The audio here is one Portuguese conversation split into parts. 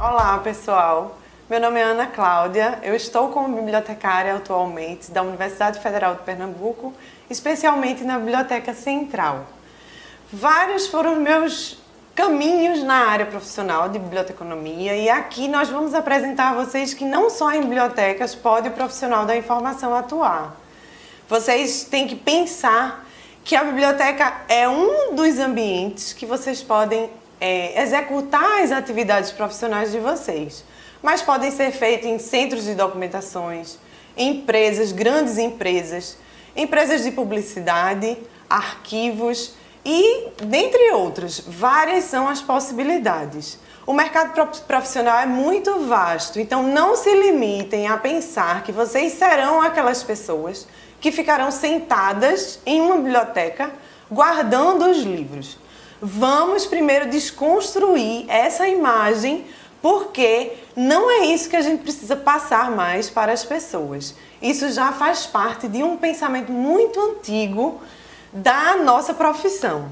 Olá, pessoal. Meu nome é Ana Cláudia. Eu estou como bibliotecária atualmente da Universidade Federal de Pernambuco, especialmente na Biblioteca Central. Vários foram os meus caminhos na área profissional de biblioteconomia e aqui nós vamos apresentar a vocês que não só em bibliotecas pode o profissional da informação atuar. Vocês têm que pensar que a biblioteca é um dos ambientes que vocês podem executar as atividades profissionais de vocês, mas podem ser feitos em centros de documentações, empresas, grandes empresas, empresas de publicidade, arquivos e, dentre outras, várias são as possibilidades. O mercado profissional é muito vasto, então não se limitem a pensar que vocês serão aquelas pessoas que ficarão sentadas em uma biblioteca guardando os livros. Vamos primeiro desconstruir essa imagem, porque não é isso que a gente precisa passar mais para as pessoas. Isso já faz parte de um pensamento muito antigo da nossa profissão.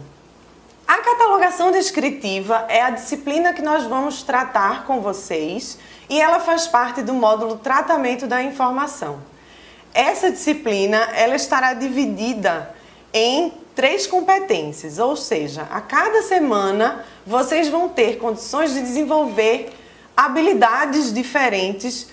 A catalogação descritiva é a disciplina que nós vamos tratar com vocês e ela faz parte do módulo Tratamento da Informação. Essa disciplina ela estará dividida em 3 competências, ou seja, a cada semana vocês vão ter condições de desenvolver habilidades diferentes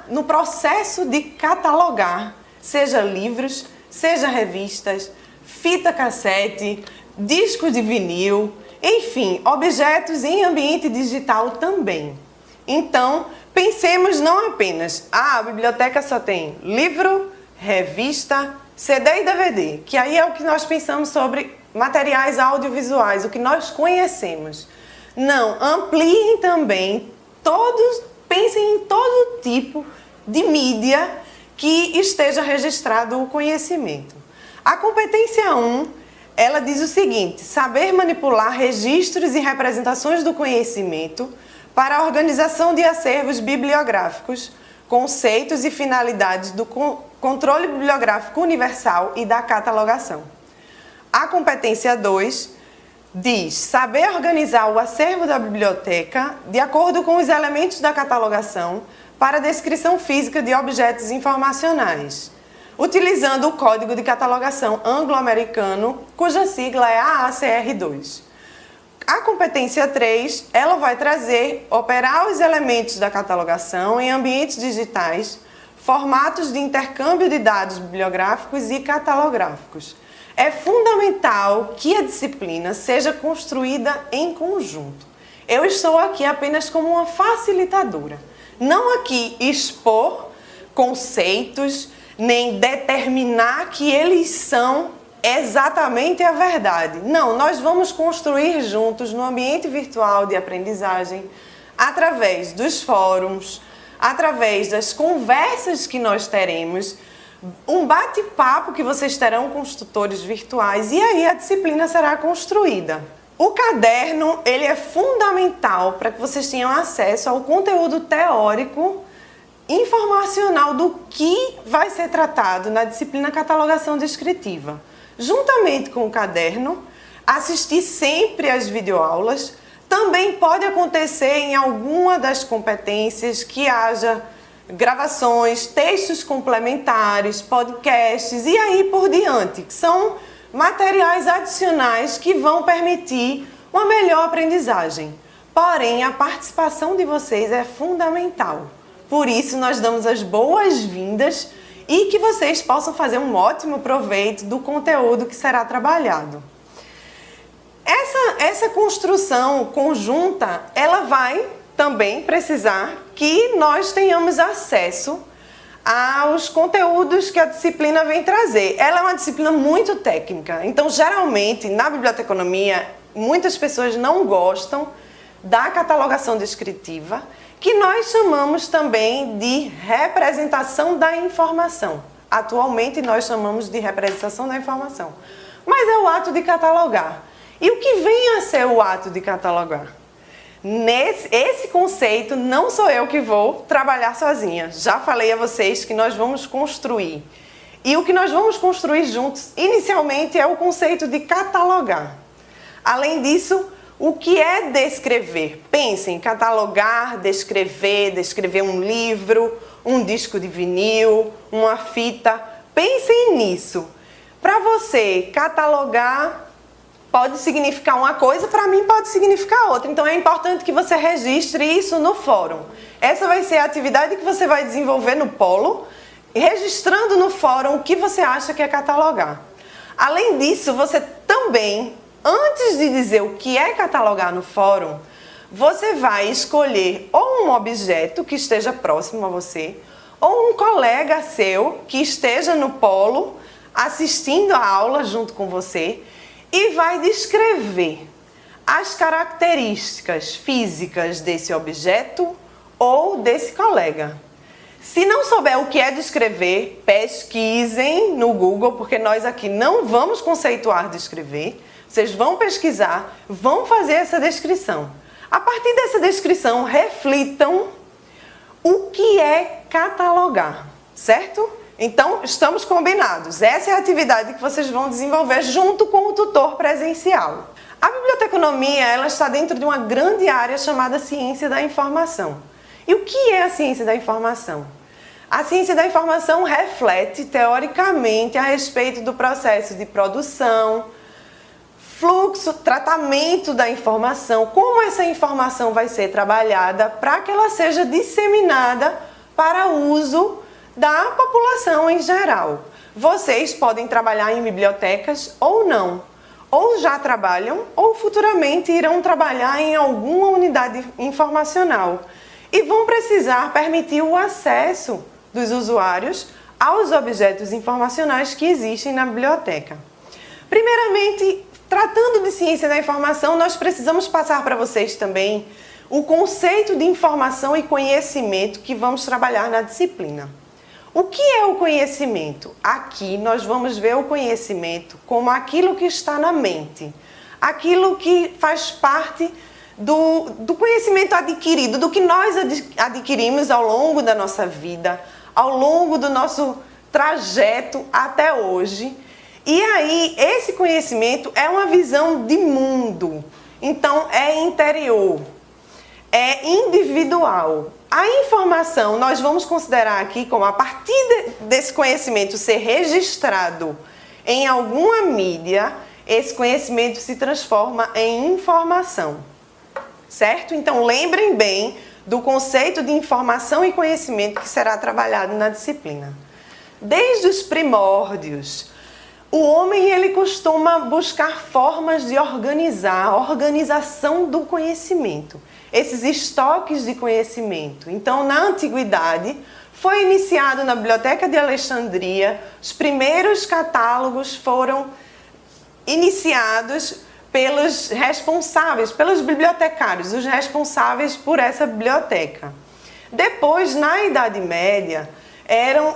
no processo de catalogar, seja livros, seja revistas, fita cassete, disco de vinil, enfim, objetos em ambiente digital também. Então, pensemos não apenas, a biblioteca só tem livro, revista, CD e DVD, que aí é o que nós pensamos sobre materiais audiovisuais, o que nós conhecemos. Não, ampliem também, pensem em todo tipo de mídia que esteja registrado o conhecimento. A competência 1, ela diz o seguinte: saber manipular registros e representações do conhecimento para a organização de acervos bibliográficos, conceitos e finalidades do controle bibliográfico universal e da catalogação. A competência 2 diz saber organizar o acervo da biblioteca de acordo com os elementos da catalogação para a descrição física de objetos informacionais, utilizando o Código de Catalogação Anglo-Americano, cuja sigla é AACR2. A competência 3, ela vai trazer operar os elementos da catalogação em ambientes digitais, formatos de intercâmbio de dados bibliográficos e catalográficos. É fundamental que a disciplina seja construída em conjunto. Eu estou aqui apenas como uma facilitadora, não aqui expor conceitos, nem determinar que eles são exatamente a verdade. Não, nós vamos construir juntos no ambiente virtual de aprendizagem, através dos fóruns, através das conversas que nós teremos, um bate-papo que vocês terão com os tutores virtuais e aí a disciplina será construída. O caderno, ele é fundamental para que vocês tenham acesso ao conteúdo teórico informacional do que vai ser tratado na disciplina Catalogação Descritiva. Juntamente com o caderno, assistir sempre às videoaulas. Também pode acontecer em alguma das competências que haja gravações, textos complementares, podcasts e aí por diante, que são materiais adicionais que vão permitir uma melhor aprendizagem. Porém, a participação de vocês é fundamental. Por isso, nós damos as boas-vindas e que vocês possam fazer um ótimo proveito do conteúdo que será trabalhado. Essa construção conjunta, ela vai também precisar que nós tenhamos acesso aos conteúdos que a disciplina vem trazer. Ela é uma disciplina muito técnica, então geralmente na biblioteconomia muitas pessoas não gostam da catalogação descritiva, que nós chamamos também de representação da informação. Atualmente nós chamamos de representação da informação, mas é o ato de catalogar. E o que vem a ser o ato de catalogar? Esse conceito não sou eu que vou trabalhar sozinha. Já falei a vocês que nós vamos construir. E o que nós vamos construir juntos, inicialmente, é o conceito de catalogar. Além disso, O que é descrever? Pensem, catalogar, descrever um livro, um disco de vinil, uma fita. Pensem nisso. Para você, catalogar pode significar uma coisa, para mim pode significar outra. Então é importante que você registre isso no fórum. Essa vai ser a atividade que você vai desenvolver no polo, registrando no fórum o que você acha que é catalogar. Além disso, você também, antes de dizer o que é catalogar no fórum, você vai escolher ou um objeto que esteja próximo a você, ou um colega seu que esteja no polo assistindo a aula junto com você e vai descrever as características físicas desse objeto ou desse colega. Se não souber o que é descrever, pesquisem no Google, porque nós aqui não vamos conceituar descrever. Vocês vão pesquisar, vão fazer essa descrição. A partir dessa descrição, reflitam o que é catalogar, certo? Então, estamos combinados. Essa é a atividade que vocês vão desenvolver junto com o tutor presencial. A biblioteconomia, ela está dentro de uma grande área chamada ciência da informação. E o que é a ciência da informação? A ciência da informação reflete, teoricamente, a respeito do processo de produção, fluxo, tratamento da informação, como essa informação vai ser trabalhada para que ela seja disseminada para uso da população em geral. Vocês podem trabalhar em bibliotecas ou não, ou já trabalham ou futuramente irão trabalhar em alguma unidade informacional e vão precisar permitir o acesso dos usuários aos objetos informacionais que existem na biblioteca. Primeiramente, tratando de ciência da informação, nós precisamos passar para vocês também o conceito de informação e conhecimento que vamos trabalhar na disciplina. O que é o conhecimento? Aqui nós vamos ver o conhecimento como aquilo que está na mente, aquilo que faz parte do conhecimento adquirido, do que nós adquirimos ao longo da nossa vida, ao longo do nosso trajeto até hoje. E aí, esse conhecimento é uma visão de mundo, então é interior, é individual. A informação nós vamos considerar aqui como, a partir desse conhecimento ser registrado em alguma mídia, esse conhecimento se transforma em informação, certo? Então lembrem bem do conceito de informação e conhecimento que será trabalhado na disciplina. Desde os primórdios, o homem ele costuma buscar formas de organizar, a organização do conhecimento, esses estoques de conhecimento. Então, na antiguidade, foi iniciado na Biblioteca de Alexandria, os primeiros catálogos foram iniciados pelos responsáveis, pelos bibliotecários, os responsáveis por essa biblioteca. Depois, na Idade Média,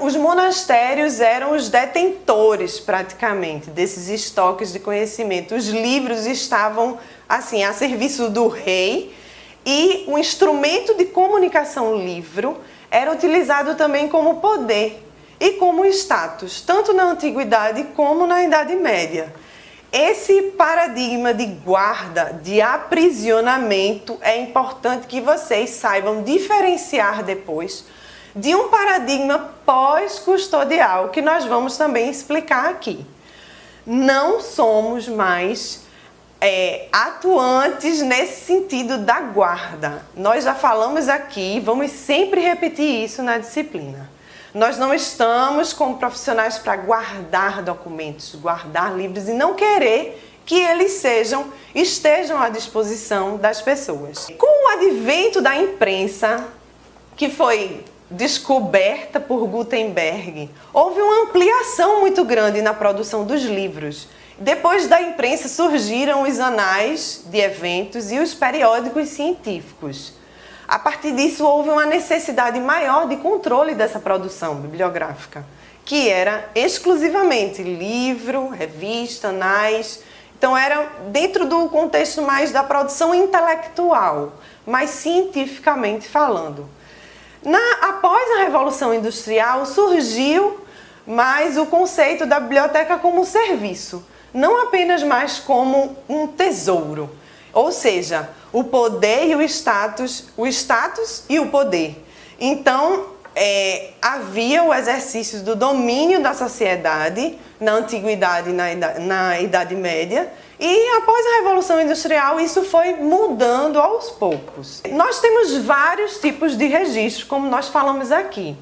os monastérios eram os detentores praticamente desses estoques de conhecimento. Os livros estavam assim a serviço do rei e o instrumento de comunicação livro era utilizado também como poder e como status, tanto na antiguidade como na Idade Média. Esse paradigma de guarda, de aprisionamento, é importante que vocês saibam diferenciar depois de um paradigma pós-custodial, que nós vamos também explicar aqui. Não somos mais atuantes nesse sentido da guarda. Nós já falamos aqui, vamos sempre repetir isso na disciplina. Nós não estamos como profissionais para guardar documentos, guardar livros e não querer que eles estejam à disposição das pessoas. Com o advento da imprensa, que foi descoberta por Gutenberg, houve uma ampliação muito grande na produção dos livros. Depois da imprensa surgiram os anais de eventos e os periódicos científicos. A partir disso houve uma necessidade maior de controle dessa produção bibliográfica, que era exclusivamente livro, revista, anais. Então era dentro do contexto mais da produção intelectual, mas cientificamente falando. Após a Revolução Industrial surgiu mais o conceito da biblioteca como serviço, não apenas mais como um tesouro. Ou seja, o poder e o status e o poder. Então, havia o exercício do domínio da sociedade na Antiguidade e na Idade Média, e após a Revolução Industrial isso foi mudando aos poucos. Nós temos vários tipos de registros, como nós falamos aqui.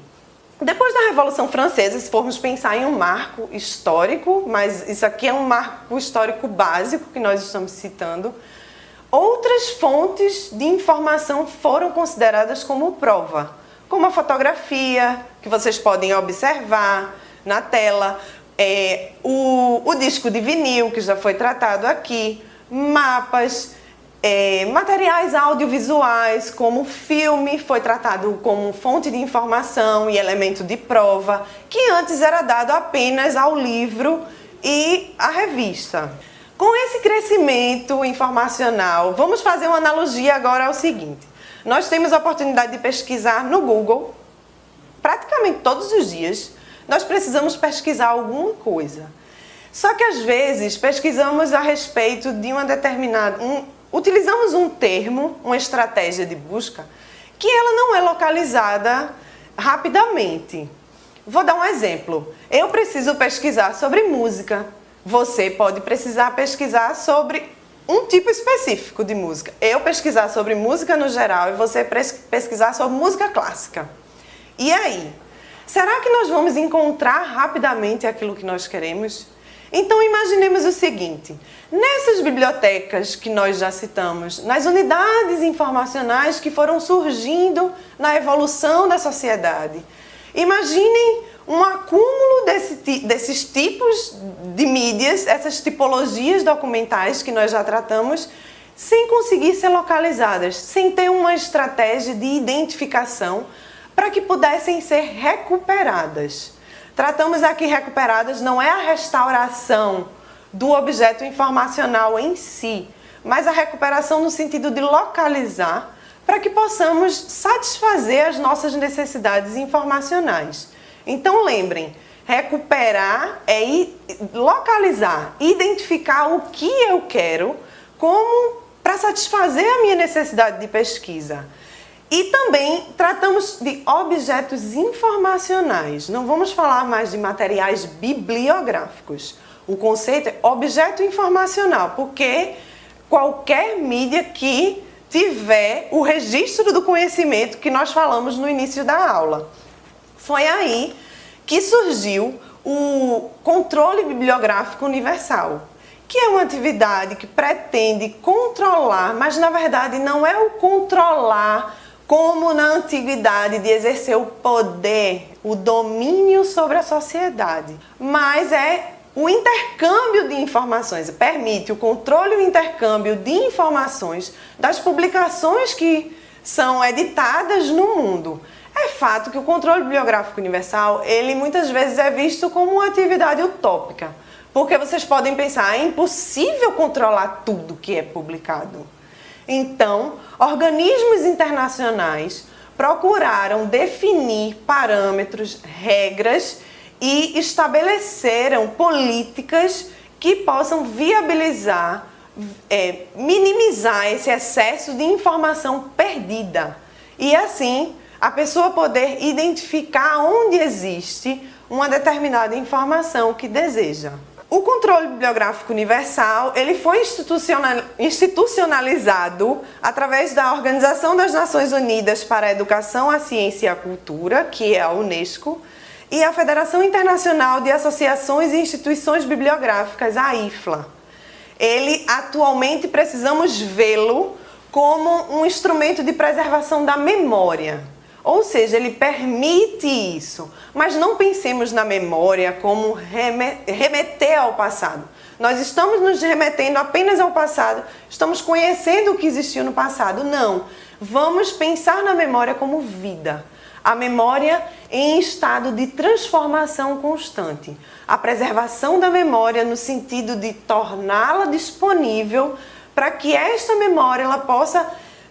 Depois da Revolução Francesa, se formos pensar em um marco histórico, mas isso aqui é um marco histórico básico que nós estamos citando, outras fontes de informação foram consideradas como prova, como a fotografia, que vocês podem observar na tela, o disco de vinil, que já foi tratado aqui, mapas, materiais audiovisuais, como filme, foi tratado como fonte de informação e elemento de prova, que antes era dado apenas ao livro e à revista. Com esse crescimento informacional, vamos fazer uma analogia agora ao seguinte. Nós temos a oportunidade de pesquisar no Google, praticamente todos os dias, nós precisamos pesquisar alguma coisa. Só que às vezes pesquisamos a respeito de uma determinada... utilizamos um termo, uma estratégia de busca, que ela não é localizada rapidamente. Vou dar um exemplo. Eu preciso pesquisar sobre música. Você pode precisar pesquisar sobre um tipo específico de música. Eu pesquisar sobre música no geral e você pesquisar sobre música clássica. E aí? Será que nós vamos encontrar rapidamente aquilo que nós queremos? Então imaginemos o seguinte, nessas bibliotecas que nós já citamos, nas unidades informacionais que foram surgindo na evolução da sociedade, imaginem um acúmulo desses tipos de mídias, essas tipologias documentais que nós já tratamos, sem conseguir ser localizadas, sem ter uma estratégia de identificação para que pudessem ser recuperadas. Tratamos aqui recuperadas, não é a restauração do objeto informacional em si, mas a recuperação no sentido de localizar para que possamos satisfazer as nossas necessidades informacionais. Então lembrem, recuperar é localizar, identificar o que eu quero como para satisfazer a minha necessidade de pesquisa. E também tratamos de objetos informacionais, não vamos falar mais de materiais bibliográficos. O conceito é objeto informacional, porque qualquer mídia que tiver o registro do conhecimento que nós falamos no início da aula. Foi aí que surgiu o controle bibliográfico universal, que é uma atividade que pretende controlar, mas na verdade não é o controlar como na antiguidade de exercer o poder, o domínio sobre a sociedade, mas é o intercâmbio de informações, permite o controle e o intercâmbio de informações das publicações que são editadas no mundo. É fato que o controle bibliográfico universal, ele muitas vezes é visto como uma atividade utópica, porque vocês podem pensar, é impossível controlar tudo que é publicado. Então, organismos internacionais procuraram definir parâmetros, regras e estabeleceram políticas que possam viabilizar, minimizar esse excesso de informação perdida. E assim, a pessoa poder identificar onde existe uma determinada informação que deseja. O controle bibliográfico universal, ele foi institucionalizado através da Organização das Nações Unidas para a Educação, a Ciência e a Cultura, que é a Unesco, e a Federação Internacional de Associações e Instituições Bibliográficas, a IFLA. Ele, atualmente, precisamos vê-lo como um instrumento de preservação da memória. Ou seja, ele permite isso, mas não pensemos na memória como remeter ao passado. Nós estamos nos remetendo apenas ao passado, estamos conhecendo o que existiu no passado. Não, vamos pensar na memória como vida. A memória em estado de transformação constante. A preservação da memória no sentido de torná-la disponível para que esta memória ela possa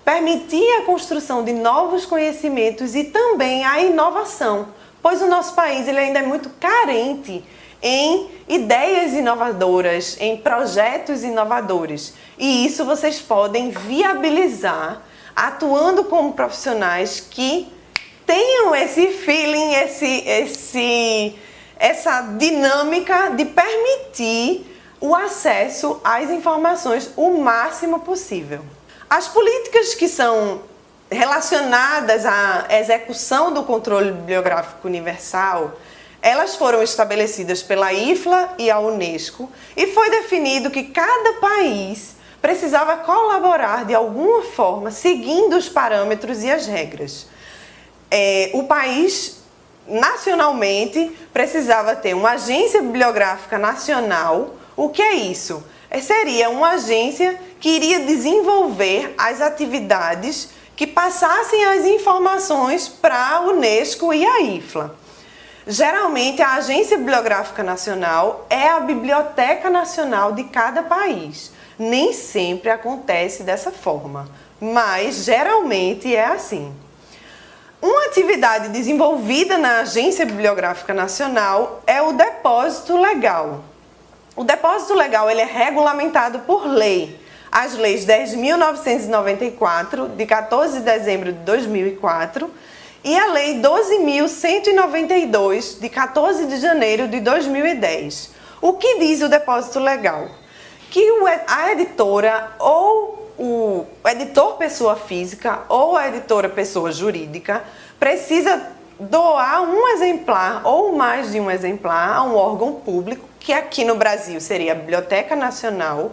permitir a construção de novos conhecimentos e também a inovação, pois o nosso país ele ainda é muito carente em ideias inovadoras, em projetos inovadores. E isso vocês podem viabilizar atuando como profissionais que tenham esse feeling, essa dinâmica de permitir o acesso às informações o máximo possível. As políticas que são relacionadas à execução do controle bibliográfico universal, elas foram estabelecidas pela IFLA e a Unesco e foi definido que cada país precisava colaborar de alguma forma seguindo os parâmetros e as regras. O país, nacionalmente, precisava ter uma agência bibliográfica nacional. O que é isso? Seria uma agência que iria desenvolver as atividades que passassem as informações para a Unesco e a IFLA. Geralmente, a Agência Bibliográfica Nacional é a Biblioteca Nacional de cada país. Nem sempre acontece dessa forma, mas geralmente é assim. Uma atividade desenvolvida na Agência Bibliográfica Nacional é o depósito legal. O depósito legal ele é regulamentado por lei. As leis 10.994, de 14 de dezembro de 2004, e a Lei 12.192, de 14 de janeiro de 2010. O que diz o depósito legal? Que a editora ou o editor pessoa física ou a editora pessoa jurídica precisa doar um exemplar ou mais de um exemplar a um órgão público, que aqui no Brasil seria a Biblioteca Nacional,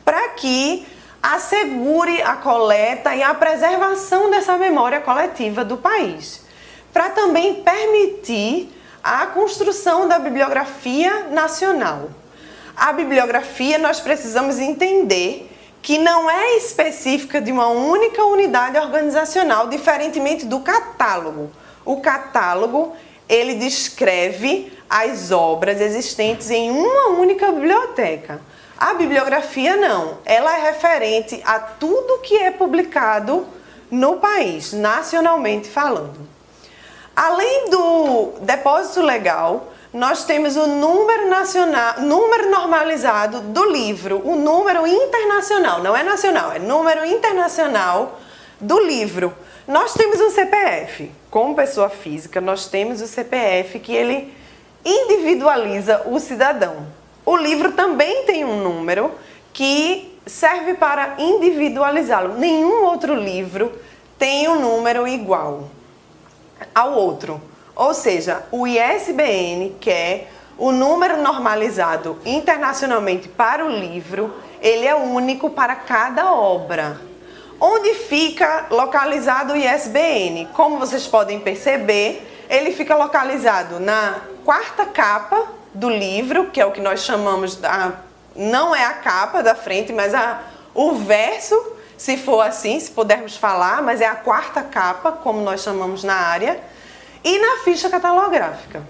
para que assegure a coleta e a preservação dessa memória coletiva do país, para também permitir a construção da bibliografia nacional. A bibliografia nós precisamos entender que não é específica de uma única unidade organizacional, diferentemente do catálogo. O catálogo, ele descreve as obras existentes em uma única biblioteca. A bibliografia não, ela é referente a tudo que é publicado no país, nacionalmente falando. Além do depósito legal, nós temos o número normalizado do livro, o número internacional, não é nacional, é número internacional do livro. Nós temos um CPF, como pessoa física, nós temos o CPF que ele individualiza o cidadão. O livro também tem um número que serve para individualizá-lo. Nenhum outro livro tem um número igual ao outro. Ou seja, o ISBN, que é o número normalizado internacionalmente para o livro, ele é único para cada obra. Onde fica localizado o ISBN? Como vocês podem perceber, ele fica localizado na quarta capa do livro, que é o que nós chamamos, não é a capa da frente, mas o verso, se for assim, se pudermos falar, mas é a quarta capa, como nós chamamos na área, e na ficha catalográfica.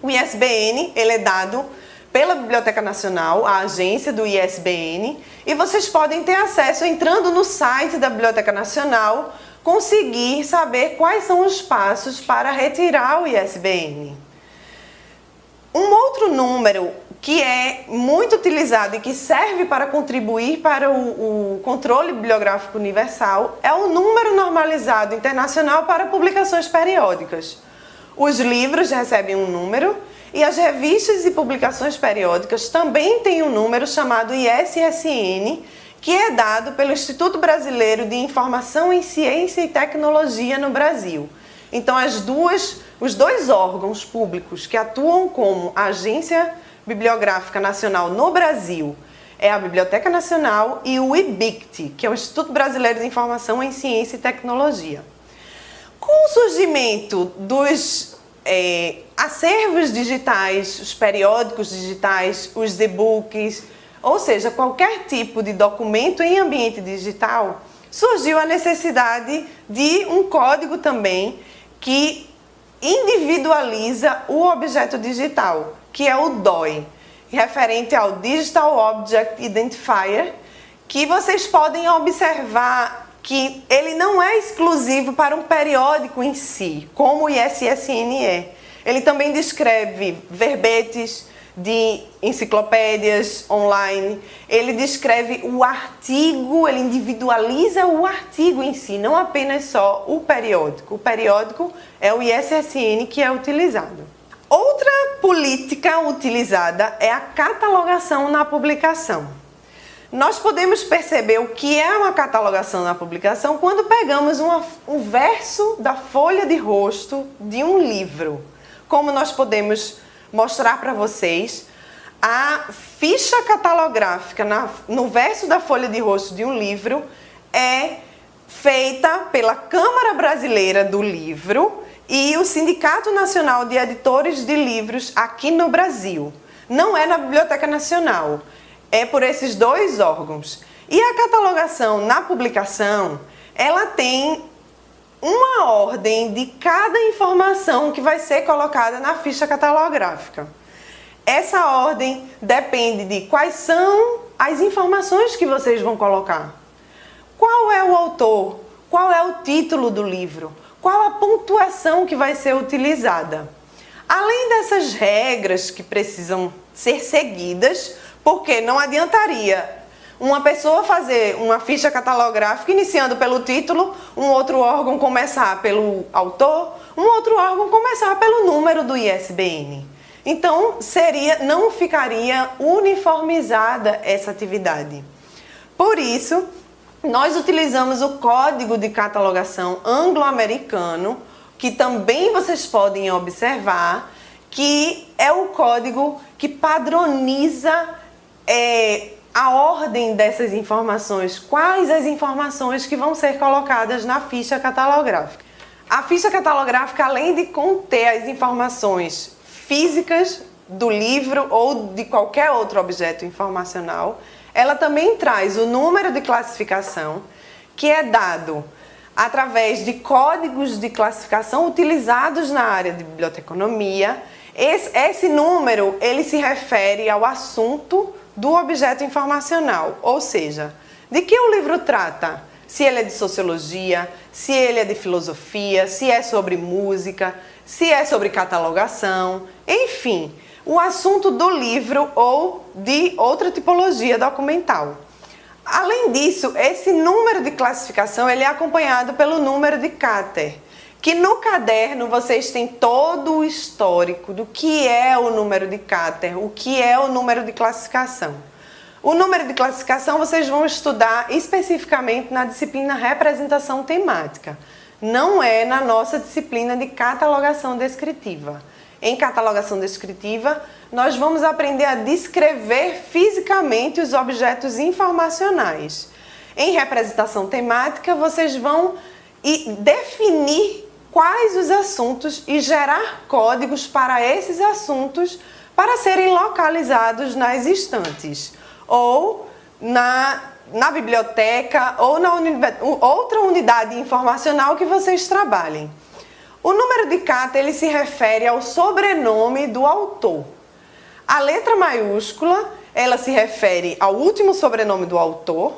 O ISBN, ele é dado pela Biblioteca Nacional, a agência do ISBN, e vocês podem ter acesso entrando no site da Biblioteca Nacional, conseguir saber quais são os passos para retirar o ISBN. Um outro número que é muito utilizado e que serve para contribuir para o controle bibliográfico universal é o número normalizado internacional para publicações periódicas. Os livros recebem um número e as revistas e publicações periódicas também têm um número chamado ISSN, que é dado pelo Instituto Brasileiro de Informação em Ciência e Tecnologia no Brasil. Então, os dois órgãos públicos que atuam como Agência Bibliográfica Nacional no Brasil é a Biblioteca Nacional e o IBICT, que é o Instituto Brasileiro de Informação em Ciência e Tecnologia. Com o surgimento dos acervos digitais, os periódicos digitais, os e-books, ou seja, qualquer tipo de documento em ambiente digital, surgiu a necessidade de um código também que individualiza o objeto digital, que é o DOI, referente ao Digital Object Identifier, que vocês podem observar que ele não é exclusivo para um periódico em si, como o ISSN é. Ele também descreve verbetes, de enciclopédias online, ele descreve o artigo, ele individualiza o artigo em si, não apenas só o periódico. O periódico é o ISSN que é utilizado. Outra política utilizada é a catalogação na publicação. Nós podemos perceber o que é uma catalogação na publicação quando pegamos um verso da folha de rosto de um livro. Como nós podemos mostrar para vocês, a ficha catalográfica no verso da folha de rosto de um livro é feita pela Câmara Brasileira do Livro e o Sindicato Nacional de Editores de Livros aqui no Brasil. Não é na Biblioteca Nacional, é por esses dois órgãos. E a catalogação na publicação, ela tem uma ordem de cada informação que vai ser colocada na ficha catalográfica. Essa ordem depende de quais são as informações que vocês vão colocar. Qual é o autor? Qual é o título do livro? Qual a pontuação que vai ser utilizada? Além dessas regras que precisam ser seguidas, porque não adiantaria uma pessoa fazer uma ficha catalográfica iniciando pelo título, um outro órgão começar pelo autor, um outro órgão começar pelo número do ISBN. Então, não ficaria uniformizada essa atividade. Por isso, nós utilizamos o Código de Catalogação Anglo-Americano, que também vocês podem observar, que é o código que padroniza a ordem dessas informações, quais as informações que vão ser colocadas na ficha catalográfica. A ficha catalográfica, além de conter as informações físicas do livro ou de qualquer outro objeto informacional, ela também traz o número de classificação, que é dado através de códigos de classificação utilizados na área de biblioteconomia. Esse número, ele se refere ao assunto do objeto informacional, ou seja, de que o livro trata, se ele é de sociologia, se ele é de filosofia, se é sobre música, se é sobre catalogação, enfim, o assunto do livro ou de outra tipologia documental. Além disso, esse número de classificação ele é acompanhado pelo número de Cáter, que no caderno vocês têm todo o histórico do que é o número de Cáter, o que é o número de classificação. O número de classificação vocês vão estudar especificamente na disciplina Representação Temática. Não é na nossa disciplina de Catalogação Descritiva. Em Catalogação Descritiva, nós vamos aprender a descrever fisicamente os objetos informacionais. Em Representação Temática, vocês vão definir quais os assuntos e gerar códigos para esses assuntos para serem localizados nas estantes ou na biblioteca ou na outra unidade informacional que vocês trabalhem. O número de Cáter ele se refere ao sobrenome do autor. A letra maiúscula ela se refere ao último sobrenome do autor.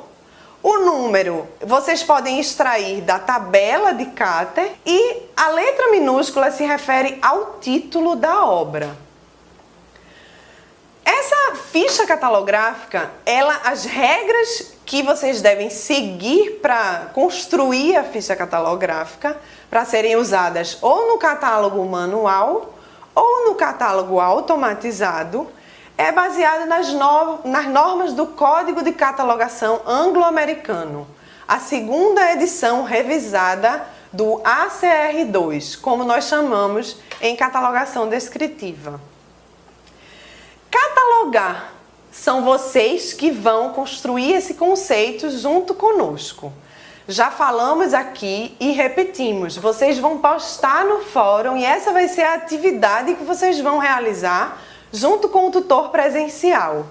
O número vocês podem extrair da tabela de Cáter e a letra minúscula se refere ao título da obra. Essa ficha catalográfica, as regras que vocês devem seguir para construir a ficha catalográfica, para serem usadas ou no catálogo manual ou no catálogo automatizado, é baseada nas normas do Código de Catalogação Anglo-Americano, a segunda edição revisada do ACR2, como nós chamamos em catalogação descritiva. Catalogar são vocês que vão construir esse conceito junto conosco. Já falamos aqui e repetimos, vocês vão postar no fórum e essa vai ser a atividade que vocês vão realizar junto com o tutor presencial.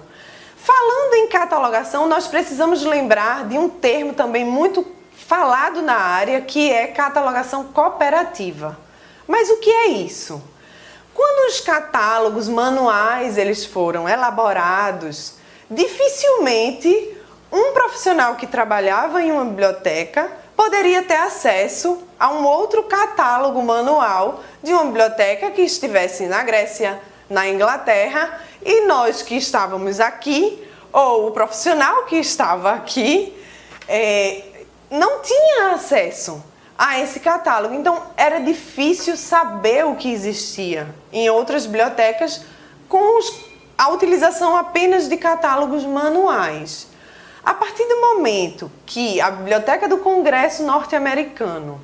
Falando em catalogação, nós precisamos lembrar de um termo também muito falado na área, que é catalogação cooperativa. Mas o que é isso? Quando os catálogos manuais eles foram elaborados, dificilmente um profissional que trabalhava em uma biblioteca poderia ter acesso a um outro catálogo manual de uma biblioteca que estivesse na Grécia, na Inglaterra E nós que estávamos aqui, ou o profissional que estava aqui, não tinha acesso a esse catálogo. Então, era difícil saber o que existia em outras bibliotecas com a utilização apenas de catálogos manuais. A partir do momento que a Biblioteca do Congresso norte-americano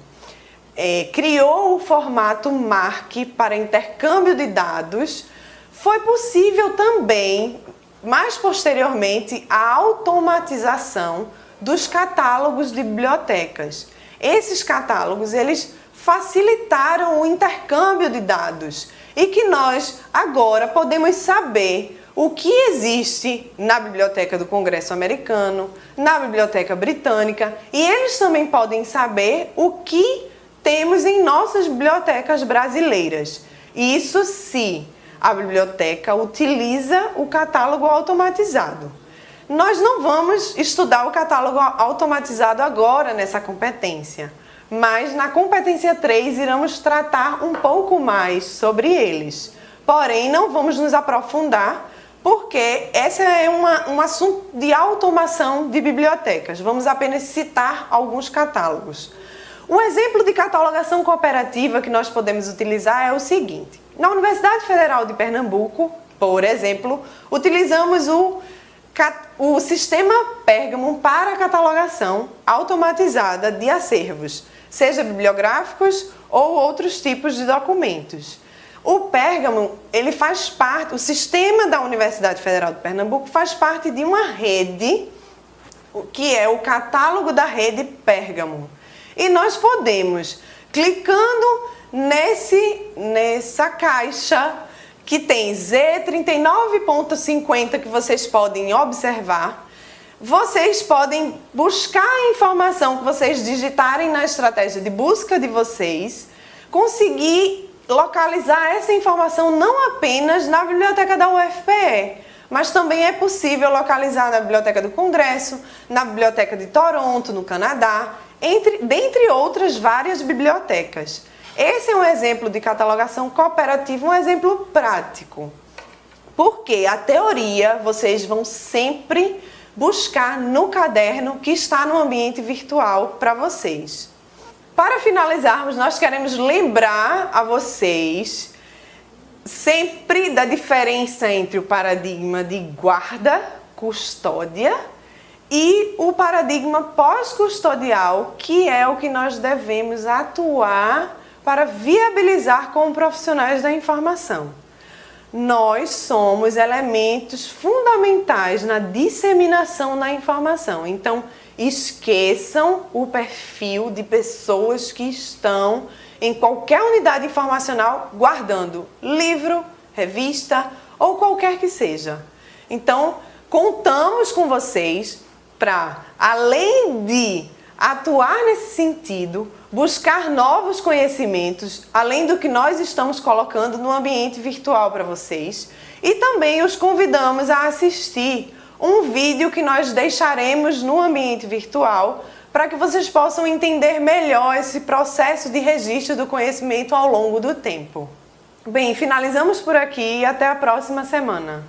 criou o formato MARC para intercâmbio de dados, foi possível também, mais posteriormente, a automatização dos catálogos de bibliotecas. Esses catálogos, eles facilitaram o intercâmbio de dados e que nós agora podemos saber o que existe na Biblioteca do Congresso americano, na Biblioteca Britânica, e eles também podem saber o que temos em nossas bibliotecas brasileiras. Isso se a biblioteca utiliza o catálogo automatizado. Nós não vamos estudar o catálogo automatizado agora nessa competência, mas na competência 3 iremos tratar um pouco mais sobre eles. Porém, não vamos nos aprofundar, porque esse é um assunto de automação de bibliotecas. Vamos apenas citar alguns catálogos. Um exemplo de catalogação cooperativa que nós podemos utilizar é o seguinte. Na Universidade Federal de Pernambuco, por exemplo, utilizamos o sistema Pergamon para a catalogação automatizada de acervos, seja bibliográficos ou outros tipos de documentos. O Pergamon, ele faz parte, o sistema da Universidade Federal de Pernambuco faz parte de uma rede, que é o catálogo da rede Pergamon. E nós podemos, clicando nessa caixa que tem Z39.50 que vocês podem observar, vocês podem buscar a informação que vocês digitarem na estratégia de busca de vocês, conseguir localizar essa informação não apenas na biblioteca da UFPE, mas também é possível localizar na Biblioteca do Congresso, na Biblioteca de Toronto, no Canadá, dentre outras várias bibliotecas. Esse é um exemplo de catalogação cooperativa, um exemplo prático. Porque a teoria vocês vão sempre buscar no caderno que está no ambiente virtual para vocês. Para finalizarmos, nós queremos lembrar a vocês sempre da diferença entre o paradigma de guarda, custódia e o paradigma pós-custodial, que é o que nós devemos atuar para viabilizar como profissionais da informação. Nós somos elementos fundamentais na disseminação da informação. Então, esqueçam o perfil de pessoas que estão em qualquer unidade informacional guardando livro, revista ou qualquer que seja. Então, contamos com vocês para, além de atuar nesse sentido, buscar novos conhecimentos, além do que nós estamos colocando no ambiente virtual para vocês. E também os convidamos a assistir um vídeo que nós deixaremos no ambiente virtual para que vocês possam entender melhor esse processo de registro do conhecimento ao longo do tempo. Bem, finalizamos por aqui e até a próxima semana.